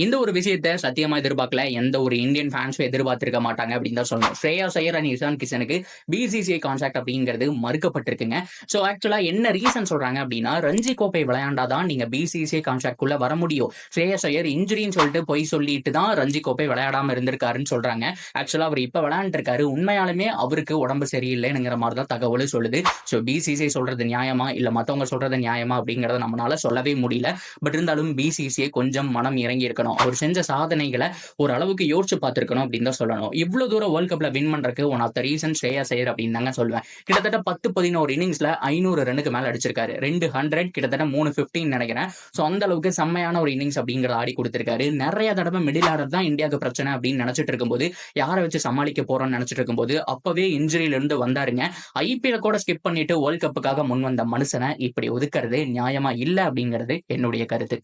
இந்த ஒரு விஷயத்த சத்தியமா எதிர்பார்க்கல. எந்த ஒரு இந்தியன் ஃபேன்ஸும் எதிர்பார்த்திருக்க மாட்டாங்க அப்படின்னு தான் சொல்லணும். ஸ்ரேயாஸ் ஐயர் அண்ட் இஷான் கிஷனுக்கு பிசிசிஐ கான்ட்ராக்ட் அப்படிங்கிறது மறுக்கப்பட்டிருக்குங்க. ஸோ ஆக்சுவலா என்ன ரீசன் சொல்றாங்க அப்படின்னா, ரஞ்சி கோப்பை விளையாண்டாதான் நீங்க பிசிசிஐ கான்ட்ராக்ட் குள்ள வர முடியும். ஸ்ரேயாஸ் ஐயர் இன்ஜுரின்னு சொல்லிட்டு பொய் சொல்லிட்டு தான் ரஞ்சி கோப்பை விளையாடாம இருந்திருக்காருன்னு சொல்றாங்க. ஆக்சுவலா அவர் இப்ப விளையாண்டு இருக்காரு. உண்மையாலுமே அவருக்கு உடம்பு சரியில்லைங்கிற மாதிரி தான் தகவல் சொல்லுது. ஸோ பிசிசிஐ சொல்றது நியாயமா இல்ல மத்தவங்க சொல்றது நியாயமா அப்படிங்கறத நம்மளால சொல்லவே முடியல. பட் இருந்தாலும் பிசிசிஐ கொஞ்சம் மனம் இறங்கி இருக்கணும். அவர் செஞ்ச சாதனைகளை ஒரு அளவுக்கு யோசிச்சு பார்த்திருக்கணும் அப்படின்னு தான் சொல்லணும். இவ்வளவு தூரம் வேர்ல்ட் கப்ல வின் பண்றதுக்கு one of the reason Shreyas Iyer அப்படின்னு தாங்க சொல்லுவேன். கிட்டத்தட்ட 10-11 இன்னிங்ஸ்ல 500 ரன்னுக்கு மேல அடிச்சிருக்காரு. 200 கிட்டத்தட்ட 315 நினைக்கிறேன். சோ அந்த அளவுக்கு செம்மையான ஒரு இன்னிங்ஸ் அப்படிங்கறத ஆடி கொடுத்திருக்காரு. நிறைய தடவை மிடில் ஆர்டர் தான் இந்தியாவுக்கு பிரச்சனை அப்படின்னு நினைச்சிட்டு இருக்கும்போது, யாரை வச்சு சமாளிக்க போறோம்னு நினைச்சிட்டு இருக்கும்போது அப்பவே இன்ஜுரியில இருந்து வந்தாருங்க. ஐபிஎல் கூட ஸ்கிப் பண்ணிட்டு வேர்ல்ட் கப்புக்காக முன் வந்த மனுஷனை இப்படி ஒதுக்குறது நியாயமா இல்ல அப்படிங்கிறது என்னுடைய கருத்து.